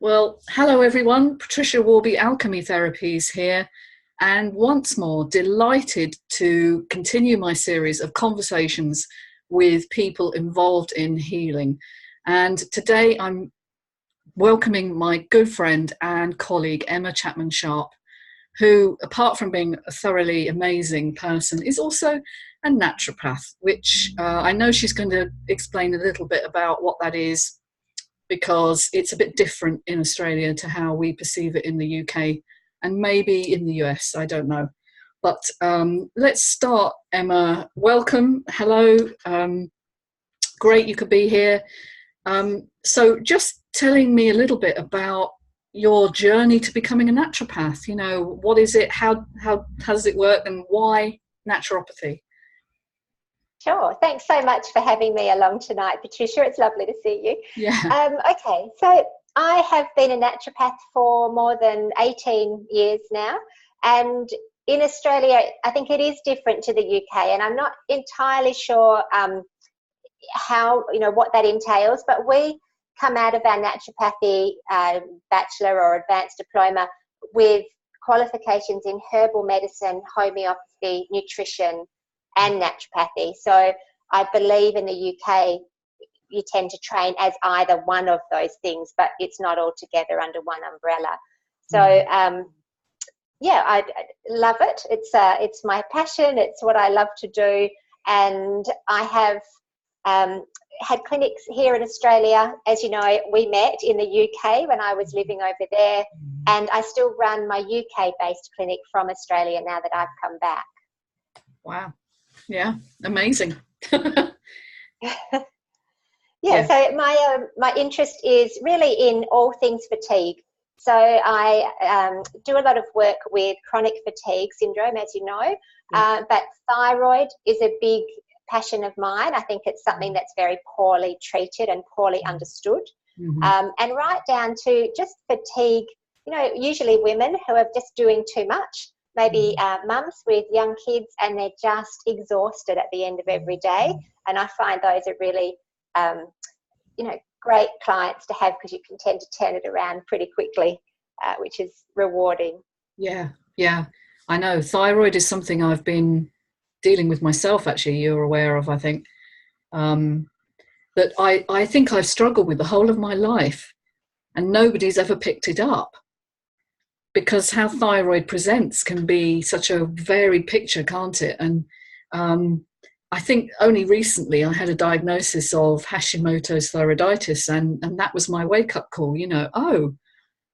Well, hello everyone. Patricia Worby, Alchemy Therapies here, and once more delighted to continue my series of conversations with people involved in healing. And today I'm welcoming my good friend and colleague, Emma Chapman-Sharp, who, apart from being a thoroughly amazing person, is also a naturopath, which I know she's going to explain a little bit about what that is, because it's a bit different in Australia to how we perceive it in the UK and maybe in the US, I don't know. But let's start, Emma. Welcome, hello, great you could be here. So just telling me a little bit about your journey to becoming a naturopath. You know, what is it, how does it work, and why naturopathy? Sure. Thanks so much for having me along tonight, Patricia. It's lovely to see you. Yeah. Okay, so I have been a naturopath for more than 18 years now. And in Australia, I think it is different to the UK. And I'm not entirely sure how, what that entails. But we come out of our naturopathy bachelor or advanced diploma with qualifications in herbal medicine, homeopathy, nutrition, and naturopathy. So I believe in the UK you tend to train as either one of those things, but it's not all together under one umbrella. So yeah, I love it. It's my passion. It's what I love to do, and I have had clinics here in Australia. As you know, we met in the UK when I was living over there, and I still run my UK-based clinic from Australia now that I've come back. Wow. Yeah, amazing. Yeah, so my interest is really in all things fatigue. So I do a lot of work with chronic fatigue syndrome, as you know, but thyroid is a big passion of mine. I think it's something that's very poorly treated and poorly understood. And right down to just fatigue, usually women who are just doing too much. Maybe mums with young kids, and they're just exhausted at the end of every day. And I find those are really, great clients to have, because you can tend to turn it around pretty quickly, which is rewarding. Yeah, I know. Thyroid is something I've been dealing with myself, actually, you're aware of, I think. That I think I've struggled with the whole of my life, and nobody's ever picked it up. Because how thyroid presents can be such a varied picture, can't it? And I think only recently I had a diagnosis of Hashimoto's thyroiditis, and that was my wake-up call, oh.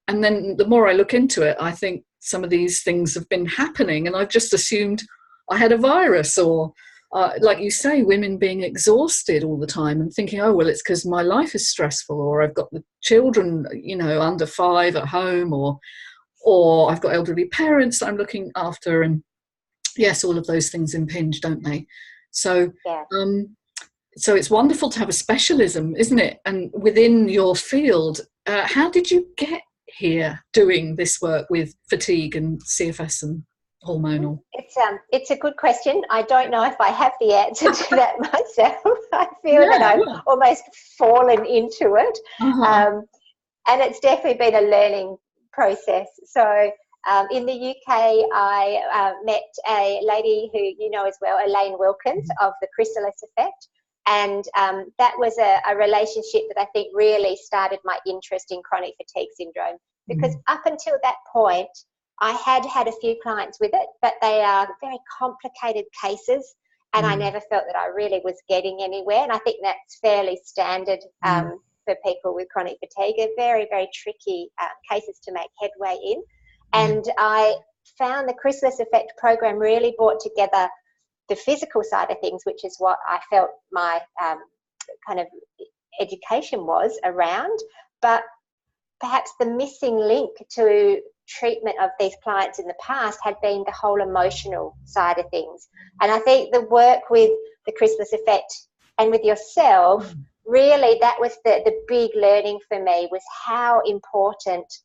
And then the more I look into it, I think some of these things have been happening, and I've just assumed I had a virus, or like you say, women being exhausted all the time and thinking, oh, well, it's because my life is stressful, or I've got the children, under 5 at home, or I've got elderly parents that I'm looking after, and yes, all of those things impinge, don't they? So, yeah. So it's wonderful to have a specialism, isn't it? And within your field, how did you get here doing this work with fatigue and CFS and hormonal? It's a good question. I don't know if I have the answer to that myself. I feel that I've almost fallen into it, and it's definitely been a learning process. So in the UK, I met a lady who you know as well, Elaine Wilkins, of the Chrysalis Effect. And that was a relationship that I think really started my interest in chronic fatigue syndrome. Because up until that point, I had had a few clients with it, but they are very complicated cases. And I never felt that I really was getting anywhere. And I think that's fairly standard for people with chronic fatigue. They're very, very tricky cases to make headway in. And I found the Chrysalis Effect program really brought together the physical side of things, which is what I felt my kind of education was around. But perhaps the missing link to treatment of these clients in the past had been the whole emotional side of things. And I think the work with the Chrysalis Effect and with yourself, really that was the big learning for me, was how important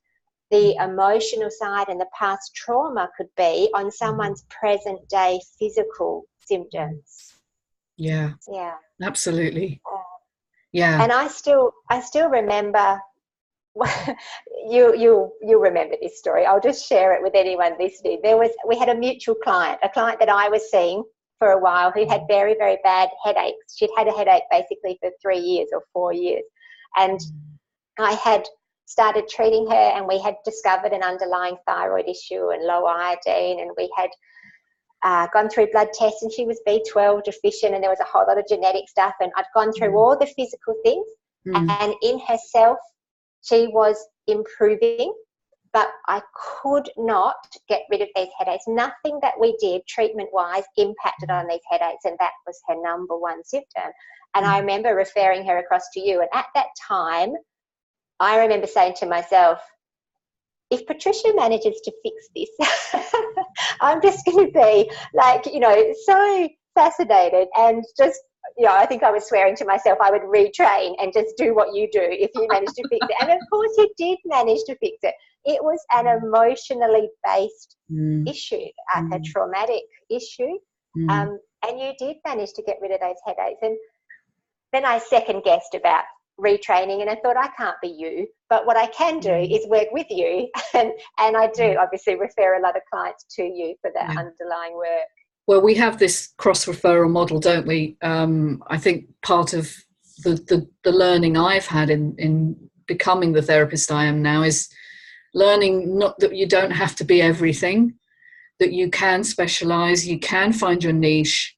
the emotional side and the past trauma could be on someone's present day physical symptoms. Yeah, absolutely. And I still remember you'll remember this story. I'll just share it with anyone listening. We had a mutual client, a client that I was seeing for a while, who had very, very bad headaches. She'd had a headache basically for 3 years or 4 years. And I had started treating her, and we had discovered an underlying thyroid issue and low iodine, and we had gone through blood tests, and she was B12 deficient, and there was a whole lot of genetic stuff, and I'd gone through all the physical things, and in herself she was improving, but I could not get rid of these headaches. Nothing that we did treatment-wise impacted on these headaches, and that was her number one symptom. And I remember referring her across to you, and at that time, I remember saying to myself, if Patricia manages to fix this, I'm just going to be like, so fascinated, and just, I think I was swearing to myself I would retrain and just do what you do if you managed to fix it. And of course you did manage to fix it. It was an emotionally based issue, a traumatic issue. And you did manage to get rid of those headaches. And then I second guessed about retraining, and I thought, I can't be you, but what I can do is work with you. And I do obviously refer a lot of clients to you for that underlying work. Well, we have this cross-referral model, don't we? I think part of the learning I've had in becoming the therapist I am now is learning not that you don't have to be everything, that you can specialise, you can find your niche.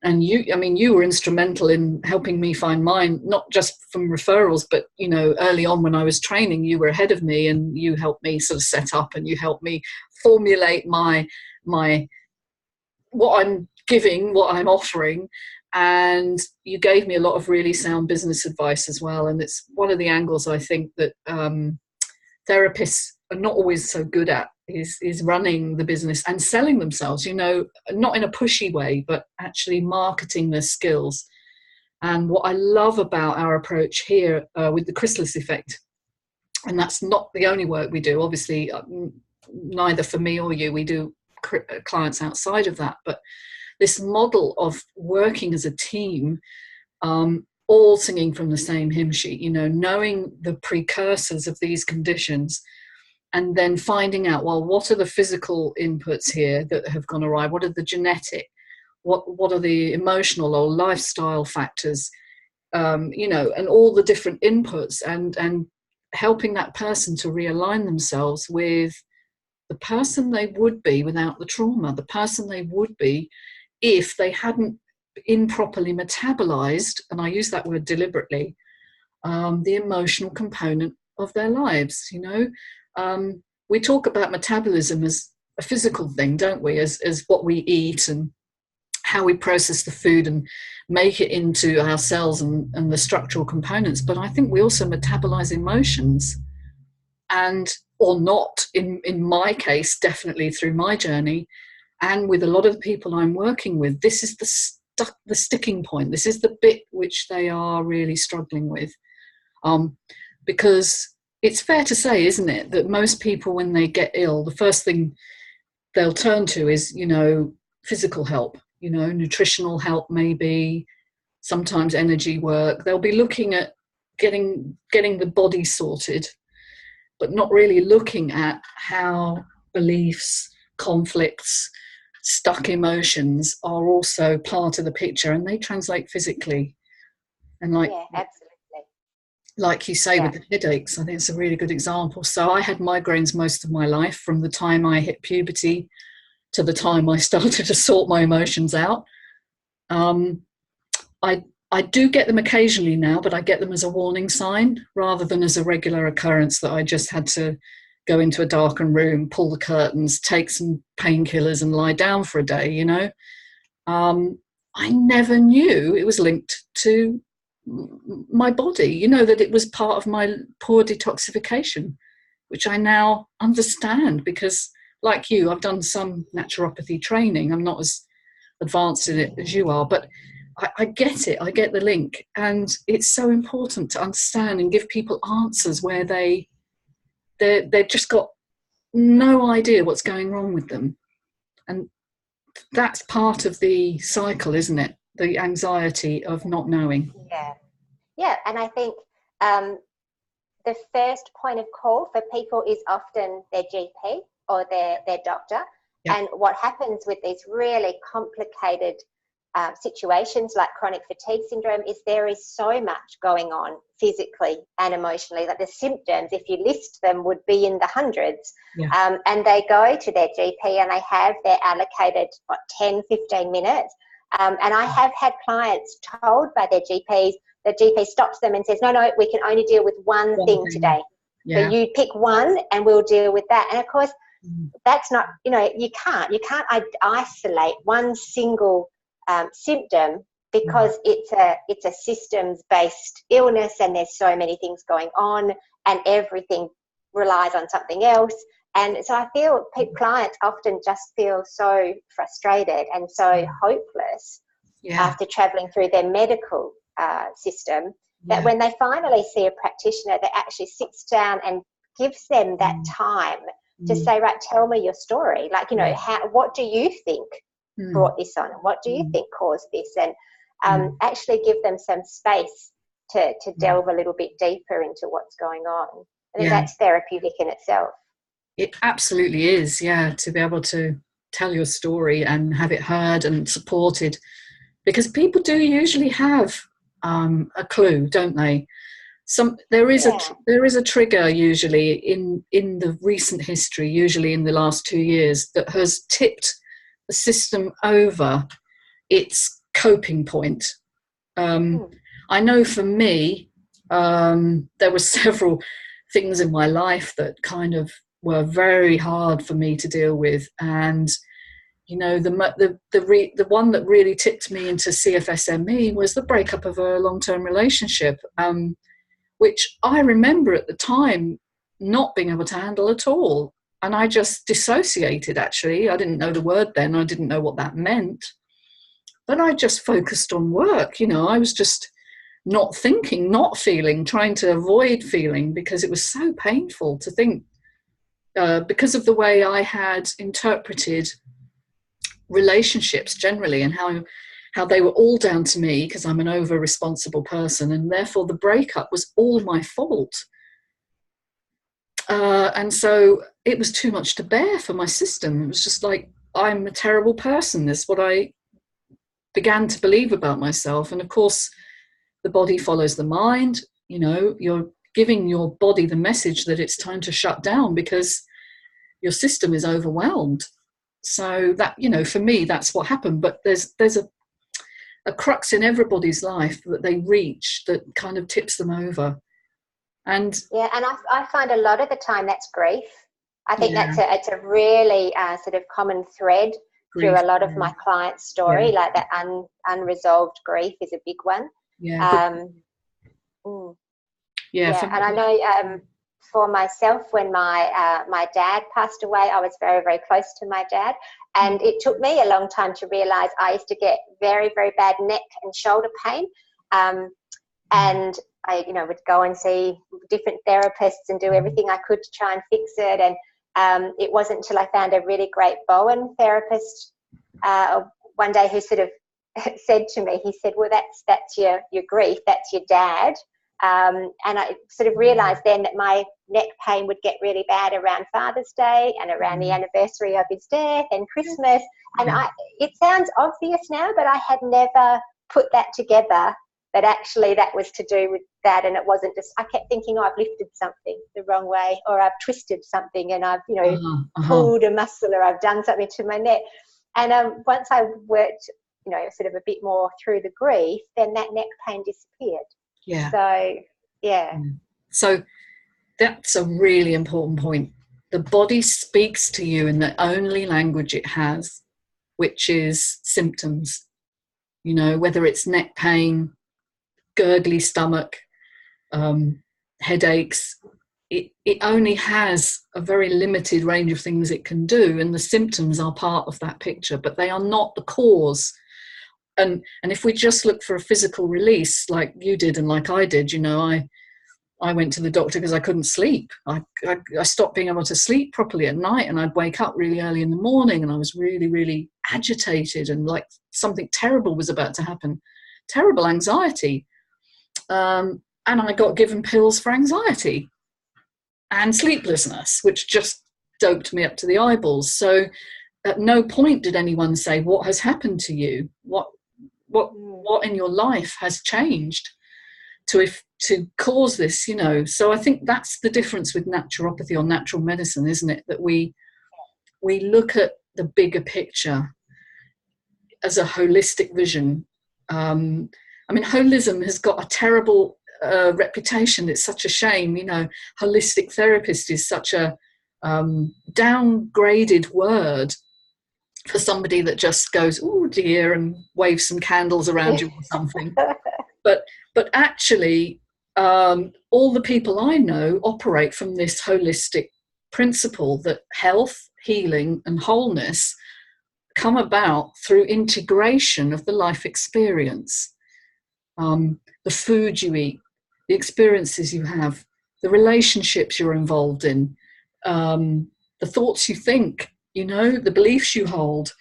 And you were instrumental in helping me find mine, not just from referrals, but, early on when I was training, you were ahead of me, and you helped me sort of set up, and you helped me formulate my what I'm giving, what I'm offering, and you gave me a lot of really sound business advice as well. And it's one of the angles I think that therapists are not always so good at is running the business and selling themselves, not in a pushy way, but actually marketing their skills. And what I love about our approach here with the Chrysalis Effect, and that's not the only work we do, obviously, neither for me or you, we do clients outside of that, but this model of working as a team, all singing from the same hymn sheet, knowing the precursors of these conditions, and then finding out, well, what are the physical inputs here that have gone awry? What are the genetic? What are the emotional or lifestyle factors? And all the different inputs, and helping that person to realign themselves with the person they would be without the trauma, the person they would be if they hadn't improperly metabolized, and I use that word deliberately, the emotional component of their lives. We talk about metabolism as a physical thing, don't we, as what we eat and how we process the food and make it into our cells and the structural components. But I think we also metabolize emotions, or not, in my case, definitely through my journey, and with a lot of the people I'm working with, this is the sticking point. This is the bit which they are really struggling with, because it's fair to say, isn't it, that most people, when they get ill, the first thing they'll turn to is, physical help, nutritional help, maybe sometimes energy work. They'll be looking at getting the body sorted, but not really looking at how beliefs, conflicts, stuck emotions are also part of the picture, and they translate physically. And absolutely. Like you say, with the headaches, I think it's a really good example. So I had migraines most of my life, from the time I hit puberty to the time I started to sort my emotions out. I do get them occasionally now, but I get them as a warning sign rather than as a regular occurrence that I just had to go into a darkened room, pull the curtains, take some painkillers and lie down for a day, I never knew it was linked to my body, that it was part of my poor detoxification, which I now understand because, like you, I've done some naturopathy training. I'm not as advanced in it as you are, but I get it. I get the link. And it's so important to understand and give people answers where they've just got no idea what's going wrong with them. And that's part of the cycle, isn't it? The anxiety of not knowing. Yeah. And I think the first point of call for people is often their GP or their doctor. Yep. And what happens with these really complicated situations like chronic fatigue syndrome is there is so much going on physically and emotionally. Like the symptoms, if you list them, would be in the hundreds. Yeah. And they go to their GP and they have their allocated 10, 15 minutes. And I have had clients told by their GPs, the GP stops them and says, no, we can only deal with one thing today. Yeah. So you pick one and we'll deal with that. And of course, that's not, you can't isolate one single symptom because it's a systems-based illness and there's so many things going on and everything relies on something else. And so I feel clients often just feel so frustrated and so hopeless after travelling through their medical system that when they finally see a practitioner that actually sits down and gives them that time to say, right, tell me your story. Like, what do you think brought this on? And what do you think caused this? And actually give them some space to delve a little bit deeper into what's going on. I think that's therapeutic in itself. It absolutely is, to be able to tell your story and have it heard and supported. Because people do usually have a clue, don't they? There is a trigger usually in the recent history, usually in the last 2 years, that has tipped the system over its coping point. I know for me, there were several things in my life that kind of were very hard for me to deal with, and the one that really tipped me into CFSME was the breakup of a long-term relationship, which I remember at the time not being able to handle at all. And I just dissociated, actually. I didn't know the word then. I didn't know what that meant. But I just focused on work. I was just not thinking, not feeling, trying to avoid feeling because it was so painful to think, because of the way I had interpreted relationships generally and how they were all down to me because I'm an over-responsible person, and therefore the breakup was all my fault. And so it was too much to bear for my system. It was just like, I'm a terrible person. That's what I began to believe about myself. And of course, the body follows the mind. You're giving your body the message that it's time to shut down because your system is overwhelmed. So that, for me, that's what happened. But there's a crux in everybody's life that they reach that kind of tips them over. And I find a lot of the time that's grief. I think it's a really sort of common thread through a lot of my clients' story, like that unresolved grief is a big one. And I know for myself, when my dad passed away, I was very, very close to my dad, and it took me a long time to realise I used to get very, very bad neck and shoulder pain, and I would go and see different therapists and do everything I could to try and fix it. And it wasn't until I found a really great Bowen therapist one day who sort of said to me, he said, well, that's your grief, that's your dad. And I sort of realised then that my neck pain would get really bad around Father's Day and around the anniversary of his death and Christmas. And it sounds obvious now, but I had never put that together, that actually that was to do with that. And it wasn't just, I kept thinking, I've lifted something the wrong way, or I've twisted something and I've, pulled a muscle, or I've done something to my neck. And once I worked, sort of a bit more through the grief, then that neck pain disappeared. So that's a really important point. The body speaks to you in the only language it has, which is symptoms. Whether it's neck pain, gurgly stomach, headaches, it only has a very limited range of things it can do, and the symptoms are part of that picture, but they are not the cause. And if we just look for a physical release, like you did and like I did, I went to the doctor because I couldn't sleep. I stopped being able to sleep properly at night, and I'd wake up really early in the morning, and I was really, really agitated and like something terrible was about to happen. Terrible anxiety. And I got given pills for anxiety. and sleeplessness, which just doped me up to the eyeballs. So at no point did anyone say, what has happened to you? What in your life has changed to cause this, you know? So I think that's the difference with naturopathy or natural medicine, isn't it? That we look at the bigger picture as a holistic vision. I mean, holism has got a terrible reputation. It's such a shame, you know. Holistic therapist is such a downgraded word for somebody that just goes, oh dear, and waves some candles around you or something. But actually, all the people I know operate from this holistic principle that health, healing, and wholeness come about through integration of the life experience. The food you eat, the experiences you have, the relationships you're involved in, the thoughts you think, you know, the beliefs you hold.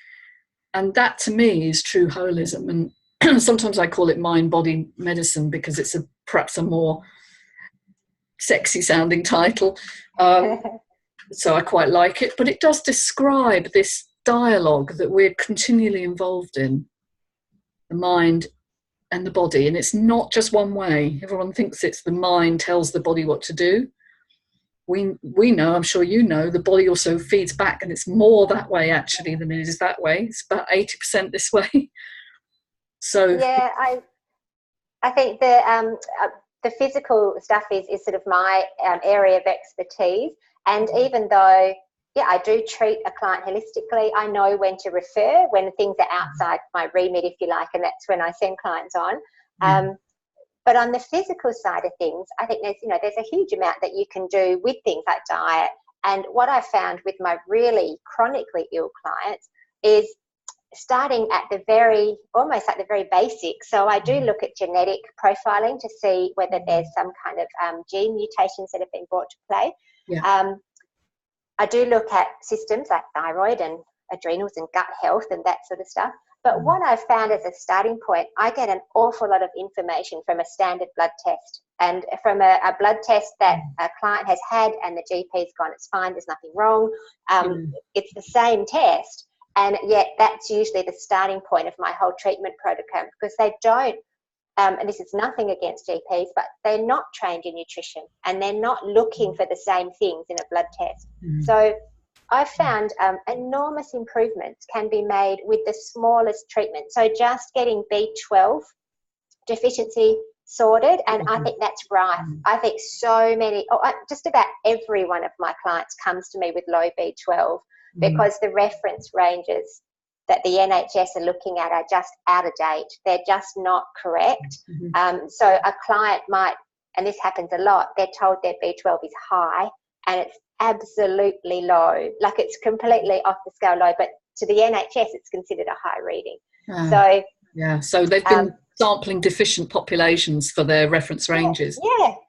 And that to me is true holism. And sometimes I call it mind-body medicine because it's perhaps a more sexy sounding title. So I quite like it, but it does describe this dialogue that we're continually involved in, the mind and the body. And it's not just one way. Everyone thinks it's the mind tells the body what to do. We know, I'm sure you know, the body also feeds back, and it's more that way actually than it is that way. It's about 80% this way. So yeah, I think the physical stuff is sort of my area of expertise. And even though, yeah, I do treat a client holistically, I know when to refer when things are outside my remit, if you like, and that's when I send clients on. But on the physical side of things, I think there's a huge amount that you can do with things like diet. And what I found with my really chronically ill clients is starting at almost like the very basics. So I do look at genetic profiling to see whether there's some kind of gene mutations that have been brought to play. Yeah. I do look at systems like thyroid and adrenals and gut health and that sort of stuff. But what I've found as a starting point, I get an awful lot of information from a standard blood test, and from a blood test that a client has had and the GP's gone, it's fine, there's nothing wrong. It's the same test, and yet that's usually the starting point of my whole treatment protocol, because they don't, and this is nothing against GPs, but they're not trained in nutrition and they're not looking for the same things in a blood test. So I've found enormous improvements can be made with the smallest treatment. So just getting B12 deficiency sorted, and I think that's rife. I think just about every one of my clients comes to me with low B12 because the reference ranges that the NHS are looking at are just out of date. They're just not correct. So a client might, and this happens a lot, they're told their B12 is high and it's absolutely low, like it's completely off the scale low, but to the NHS it's considered a high reading. So they've been sampling deficient populations for their reference ranges.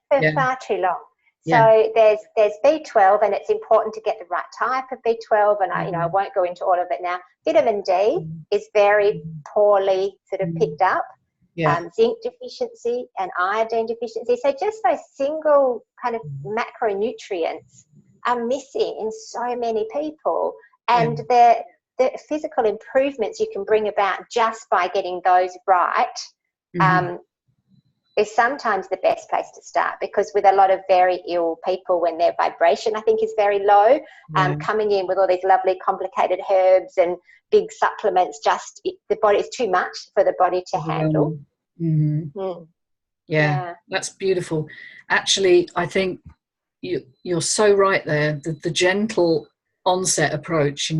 For far too long. So there's B12, and it's important to get the right type of B12, and I won't go into all of it now. Vitamin D is very poorly sort of picked up. Zinc deficiency and iodine deficiency. So just those single kind of macronutrients are missing in so many people, and the physical improvements you can bring about just by getting those right is sometimes the best place to start, because with a lot of very ill people, when their vibration I think is very low, coming in with all these lovely complicated herbs and big supplements, the body is too much for the body to handle. That's beautiful. Actually, I think you're so right there. The gentle onset approach,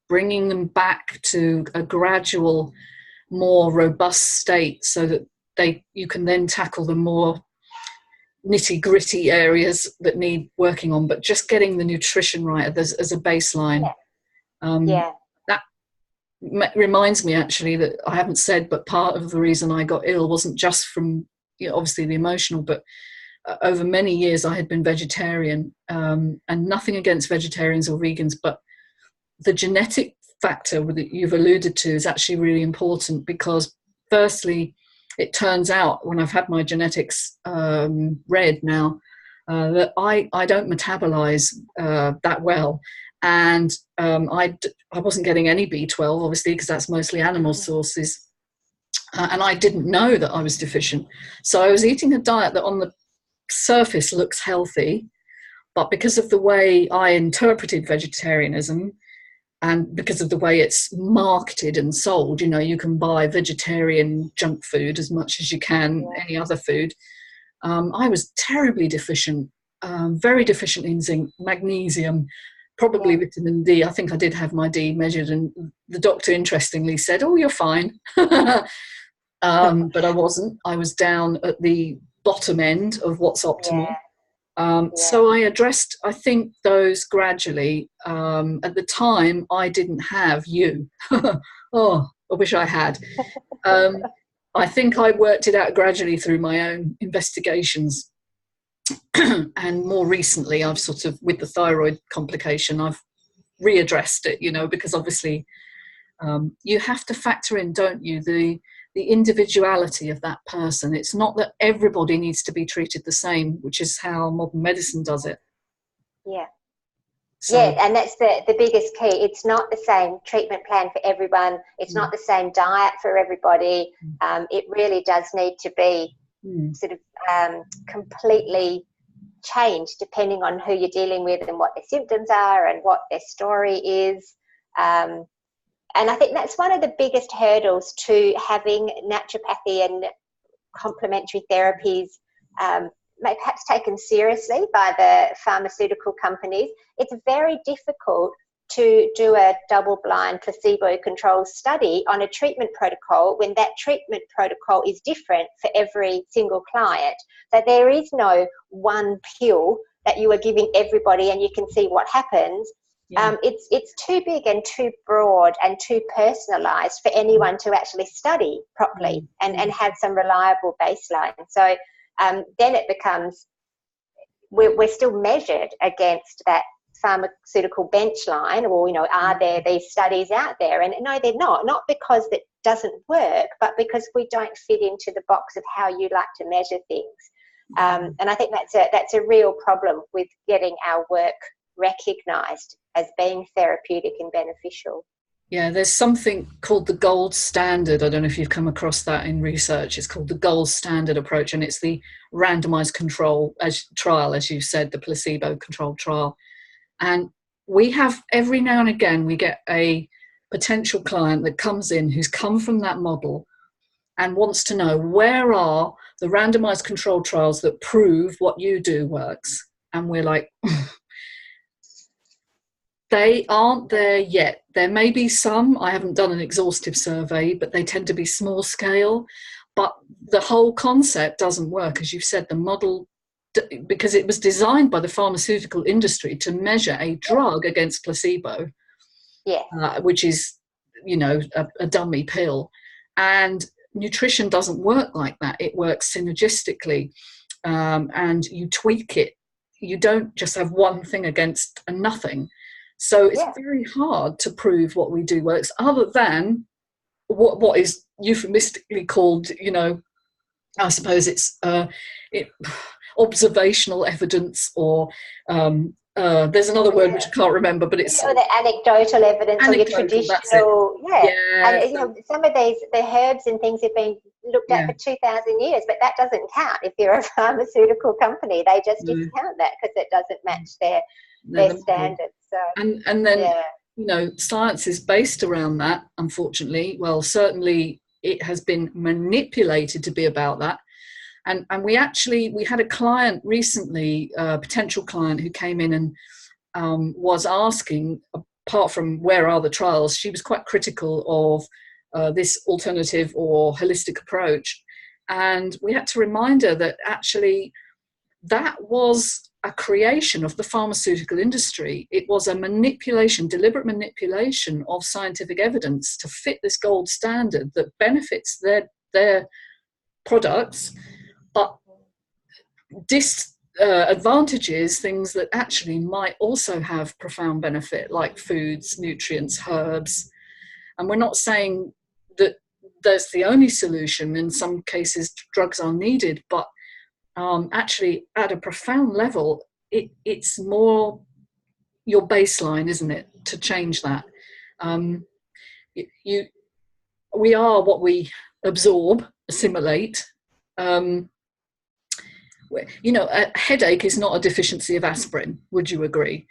bringing them back to a gradual, more robust state, so that you can then tackle the more nitty-gritty areas that need working on, but just getting the nutrition right as a baseline. That reminds me actually that I haven't said, but part of the reason I got ill wasn't just from obviously the emotional, but over many years I had been vegetarian, and nothing against vegetarians or vegans, but the genetic factor that you've alluded to is actually really important, because firstly, it turns out when I've had my genetics read now, that I don't metabolize that well. And I wasn't getting any B12, obviously, because that's mostly animal sources. And I didn't know that I was deficient. So I was eating a diet that on the surface looks healthy, but because of the way I interpreted vegetarianism, and because of the way it's marketed and sold, you know, you can buy vegetarian junk food as much as you can any other food. I was terribly deficient, very deficient in zinc, magnesium, probably vitamin D. I think I did have my D measured, and the doctor interestingly said, "Oh, you're fine." But I wasn't. I was down at the bottom end of what's optimal. So I addressed, I think, those gradually. At the time, I didn't have you. Oh, I wish I had. I think I worked it out gradually through my own investigations. And more recently, I've sort of, with the thyroid complication, I've readdressed it, you know, because obviously you have to factor in, don't you, the individuality of that person. It's not that everybody needs to be treated the same, which is how modern medicine does it. Yeah. So, yeah, and that's the biggest key. It's not the same treatment plan for everyone. It's not the same diet for everybody. It really does need to be sort of completely changed depending on who you're dealing with and what their symptoms are and what their story is. And I think that's one of the biggest hurdles to having naturopathy and complementary therapies perhaps taken seriously by the pharmaceutical companies. It's very difficult to do a double-blind placebo-controlled study on a treatment protocol when that treatment protocol is different for every single client. So there is no one pill that you are giving everybody and you can see what happens. It's too big and too broad and too personalised for anyone to actually study properly and have some reliable baseline. So then it becomes, we're still measured against that pharmaceutical bench line, or, you know, are there these studies out there? And no, they're not because it doesn't work, but because we don't fit into the box of how you like to measure things. And I think that's a real problem with getting our work recognised as being therapeutic and beneficial. Yeah, there's something called the gold standard. I don't know if you've come across that in research. It's called the gold standard approach, and it's the randomised control trial, as you said, the placebo-controlled trial. And we have, every now and again, we get a potential client that comes in who's come from that model and wants to know, where are the randomised controlled trials that prove what you do works? And we're like, they aren't there yet. There may be some, I haven't done an exhaustive survey, but they tend to be small scale. But the whole concept doesn't work. As you've said, the model, because it was designed by the pharmaceutical industry to measure a drug against placebo, which is, you know, a dummy pill. And nutrition doesn't work like that. It works synergistically, and you tweak it. You don't just have one thing against a nothing. So it's very hard to prove what we do works, other than what is euphemistically called, you know, I suppose it's observational evidence, or there's another word which I can't remember, but it's the anecdotal evidence, or your traditional, and you know, some of these, the herbs and things have been looked at for 2,000 years, but that doesn't count if you're a pharmaceutical company. They just discount that because it doesn't match their standards. So and then you know, science is based around that, unfortunately. Well, certainly it has been manipulated to be about that. And we had a client recently, a potential client, who came in and was asking, apart from where are the trials, she was quite critical of this alternative or holistic approach. And we had to remind her that actually that was a creation of the pharmaceutical industry. It was a manipulation, deliberate manipulation of scientific evidence to fit this gold standard that benefits their products, but disadvantages things that actually might also have profound benefit, like foods, nutrients, herbs. And we're not saying that that's the only solution. In some cases, drugs are needed, but actually at a profound level, it's more your baseline, isn't it, to change that. We are what we absorb, assimilate. A headache is not a deficiency of aspirin. Would you agree?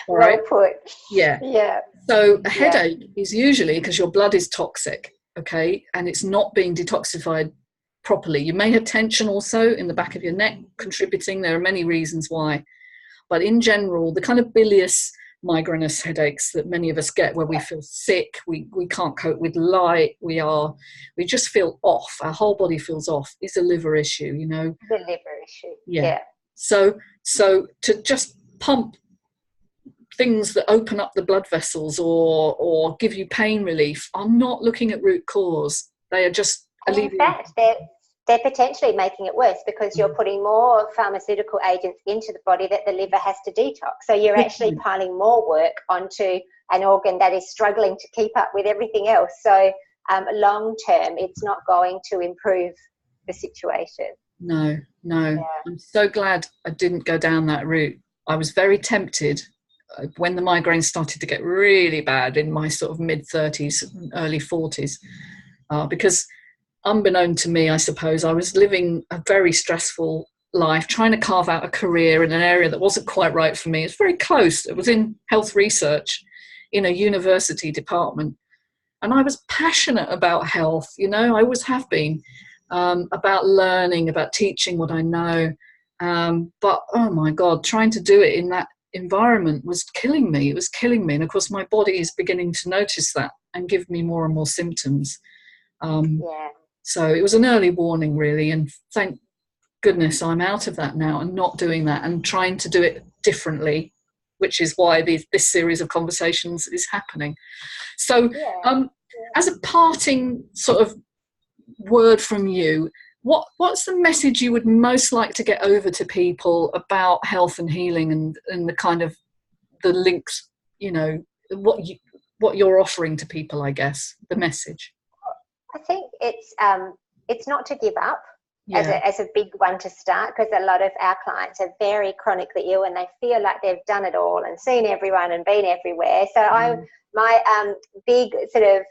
Well put. Yeah. Yeah. So a headache is usually because your blood is toxic, okay, and it's not being detoxified properly. You may have tension also in the back of your neck contributing. There are many reasons why. But in general, the kind of bilious migrainous headaches that many of us get, where we feel sick, we can't cope with light, we just feel off, our whole body feels off, is a liver issue, The liver issue. Yeah. So to just pump things that open up the blood vessels or give you pain relief are not looking at root cause. They are just in fact, they're potentially making it worse, because you're putting more pharmaceutical agents into the body that the liver has to detox. So you're actually piling more work onto an organ that is struggling to keep up with everything else. So long term, it's not going to improve the situation. No. I'm so glad I didn't go down that route. I was very tempted when the migraines started to get really bad in my sort of mid-30s, early 40s, because unbeknown to me, I suppose, I was living a very stressful life, trying to carve out a career in an area that wasn't quite right for me. It's very close. It was in health research in a university department. And I was passionate about health, I always have been, about learning, about teaching what I know. But, oh my God, trying to do it in that environment was killing me. It was killing me. And of course, my body is beginning to notice that and give me more and more symptoms. So it was an early warning, really, and thank goodness I'm out of that now and not doing that and trying to do it differently, which is why this series of conversations is happening. So as a parting sort of word from you, what's the message you would most like to get over to people about health and healing and the kind of the links, what you're offering to people, I guess, the message? I think it's not to give up as a big one to start, because a lot of our clients are very chronically ill and they feel like they've done it all and seen everyone and been everywhere. So my big sort of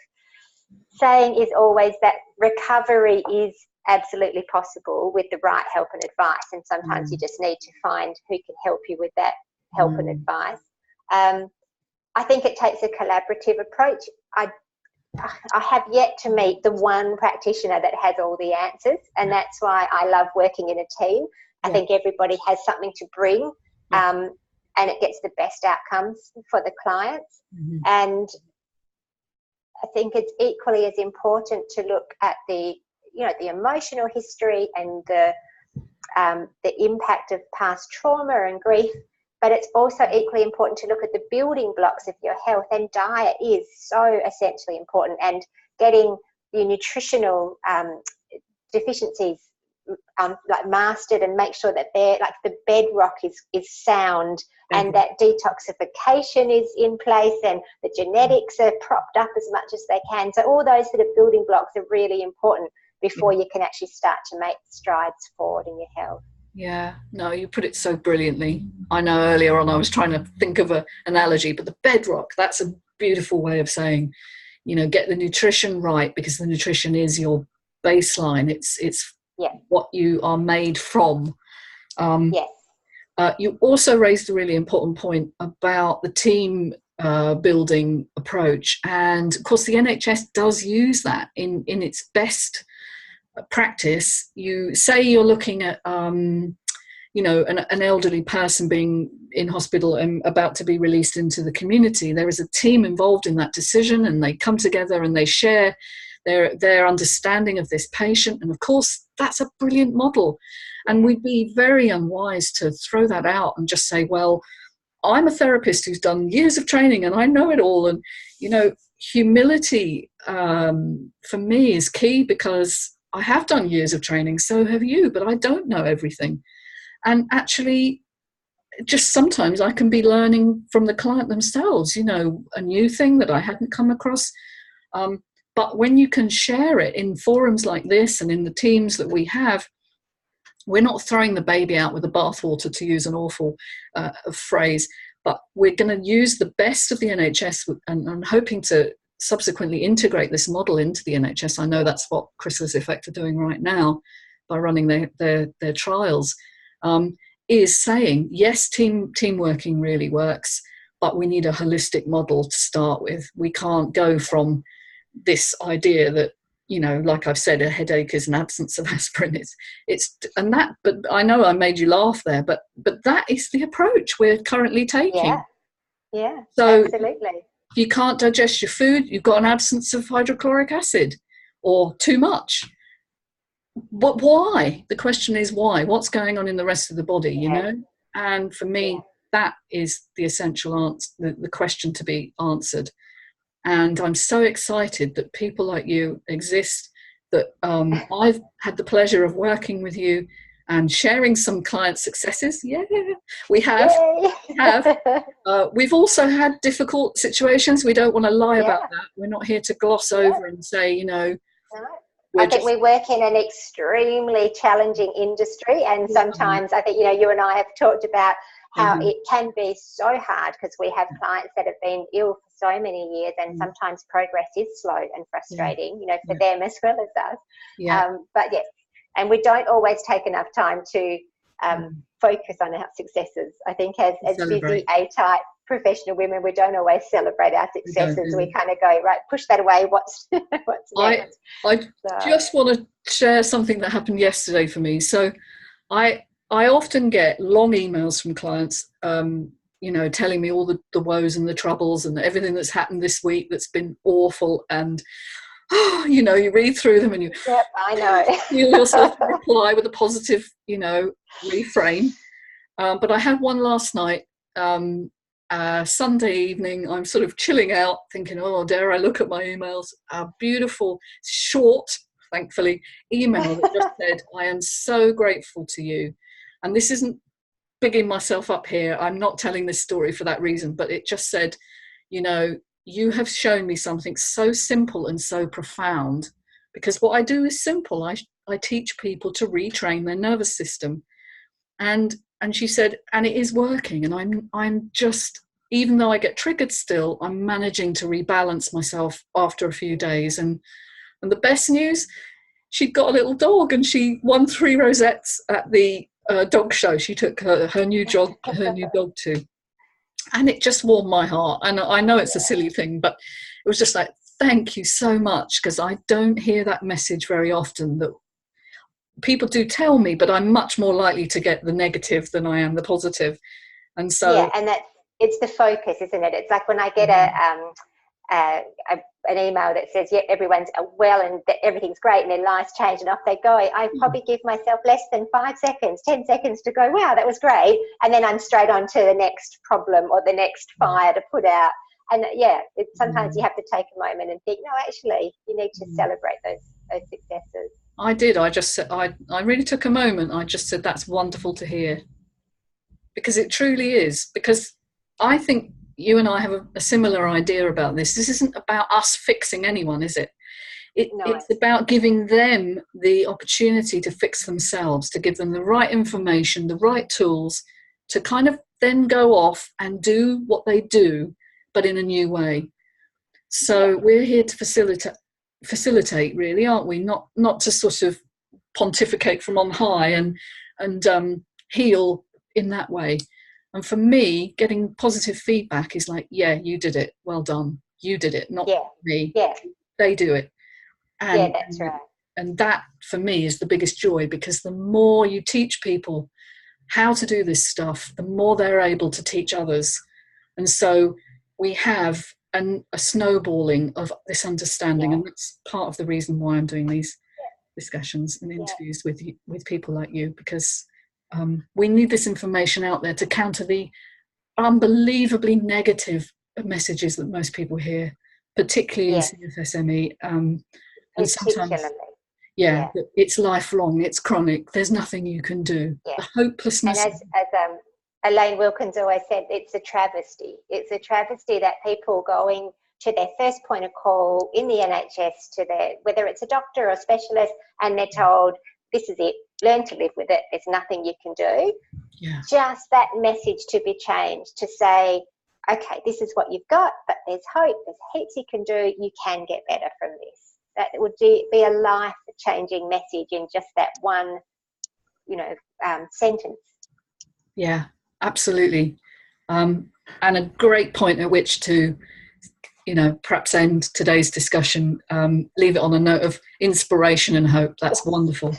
saying is always that recovery is absolutely possible with the right help and advice, and sometimes you just need to find who can help you with that help and advice. I think it takes a collaborative approach. I have yet to meet the one practitioner that has all the answers, and that's why I love working in a team. I think everybody has something to bring, and it gets the best outcomes for the clients. And I think it's equally as important to look at the emotional history and the impact of past trauma and grief. But it's also equally important to look at the building blocks of your health, and diet is so essentially important, and getting the nutritional deficiencies mastered, and make sure that they're like the bedrock is sound, and that detoxification is in place, and the genetics are propped up as much as they can. So all those sort of building blocks are really important before you can actually start to make strides forward in your health. Yeah, no, you put it so brilliantly. I know earlier on I was trying to think of an analogy, but the bedrock, that's a beautiful way of saying, get the nutrition right, because the nutrition is your baseline. It's what you are made from. You also raised a really important point about the team building approach. And of course, the NHS does use that in its best practice. You say you're looking at an elderly person being in hospital and about to be released into the community. There is a team involved in that decision, and they come together and they share their understanding of this patient. And of course, that's a brilliant model, and we'd be very unwise to throw that out and just say, well, I'm a therapist who's done years of training and I know it all. And humility for me is key, because I have done years of training, so have you, but I don't know everything. And actually, just sometimes I can be learning from the client themselves, a new thing that I hadn't come across. But when you can share it in forums like this and in the teams that we have, we're not throwing the baby out with the bathwater, to use an awful phrase, but we're going to use the best of the NHS and hoping to subsequently integrate this model into the NHS. I know that's what Chrysalis Effect are doing right now by running their trials, is saying, yes, team working really works, but we need a holistic model to start with. We can't go from this idea that, you know, like I've said, a headache is an absence of aspirin. But I know I made you laugh there, but that is the approach we're currently taking. Yeah, so absolutely. If you can't digest your food, you've got an absence of hydrochloric acid or too much. But why? The question is why? What's going on in the rest of the body, you know? And for me, that is the essential answer, the question to be answered. And I'm so excited that people like you exist, that I've had the pleasure of working with you and sharing some client successes. Yeah, we have. We've also had difficult situations. We don't want to lie about that. We're not here to gloss over and say, you know. I think we work in an extremely challenging industry, and sometimes I think, you know, you and I have talked about how it can be so hard, because we have clients that have been ill for so many years, and sometimes progress is slow and frustrating, you know, for them as well as us. But and we don't always take enough time to focus on our successes. I think as busy A-type professional women, we don't always celebrate our successes. We kind of go, right, push that away. What's next? I just want to share something that happened yesterday for me. So I often get long emails from clients, you know, telling me all the woes and the troubles and everything that's happened this week that's been awful. And, you know, you read through them and you I know. feel yourself reply with a positive, you know, reframe. But I had one last night, Sunday evening. I'm sort of chilling out thinking, oh, dare I look at my emails? A beautiful, short, thankfully, email that just said, I am so grateful to you. And this isn't bigging myself up here. I'm not telling this story for that reason, but it just said, you know, you have shown me something so simple and so profound, because what I do is simple. I teach people to retrain their nervous system. And she said, and it is working. And I'm just, even though I get triggered still, I'm managing to rebalance myself after a few days. And the best news, she'd got a little dog and she won 3 rosettes at the dog show. She took her new dog to. And it just warmed my heart. And I know it's a silly thing, but it was just like, thank you so much, because I don't hear that message very often. That people do tell me, but I'm much more likely to get the negative than I am the positive. And so and it's the focus, isn't it? It's like when I get an email that says, everyone's well and everything's great and their life's changed and off they go, I probably give myself less than 5 seconds, 10 seconds to go, wow, that was great. And then I'm straight on to the next problem or the next fire to put out. And sometimes you have to take a moment and think, no, actually, you need to celebrate those successes. I did. I just said, I really took a moment. I just said, that's wonderful to hear. Because it truly is. Because I think you and I have a similar idea about this. This isn't about us fixing anyone, is it? It's about giving them the opportunity to fix themselves, to give them the right information, the right tools, to kind of then go off and do what they do, but in a new way. So we're here to facilitate, really, aren't we? Not to sort of pontificate from on high and heal in that way. And for me, getting positive feedback is like, yeah, you did it. Well done. You did it, not me. Yeah. They do it. And, that's right. And that, for me, is the biggest joy, because the more you teach people how to do this stuff, the more they're able to teach others. And so we have a snowballing of this understanding. And that's part of the reason why I'm doing these discussions and interviews with people like you, because we need this information out there to counter the unbelievably negative messages that most people hear, particularly in CFSME. And sometimes, it's lifelong, it's chronic, there's nothing you can do. The hopelessness. And as Elaine Wilkins always said, it's a travesty. It's a travesty that people going to their first point of call in the NHS, whether it's a doctor or specialist, and they're told, this is it. learn to live with it. There's nothing you can do. Yeah. Just that message to be changed, to say, okay, this is what you've got, but there's hope, there's heaps you can do, you can get be from this. That would be a life-changing message in just that one, sentence. Yeah, absolutely. And a great point at which to, perhaps end today's discussion. Leave it on a note of inspiration and hope. That's wonderful.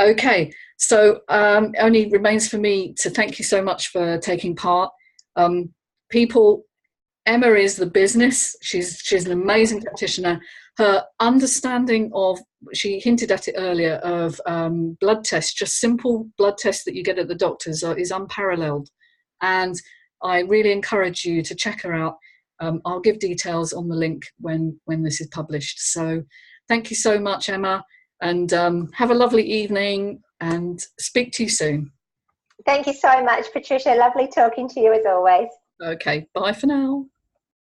Okay, so only remains for me to thank you so much for taking part. People, Emma is the business. She's an amazing practitioner. Her understanding of, she hinted at it earlier, of blood tests, just simple blood tests that you get at the doctor's, is unparalleled. And I really encourage you to check her out. I'll give details on the link when this is published. So thank you so much, Emma, and have a lovely evening, and speak to you soon. Thank you so much, Patricia. Lovely talking to you as always. Okay, bye for now.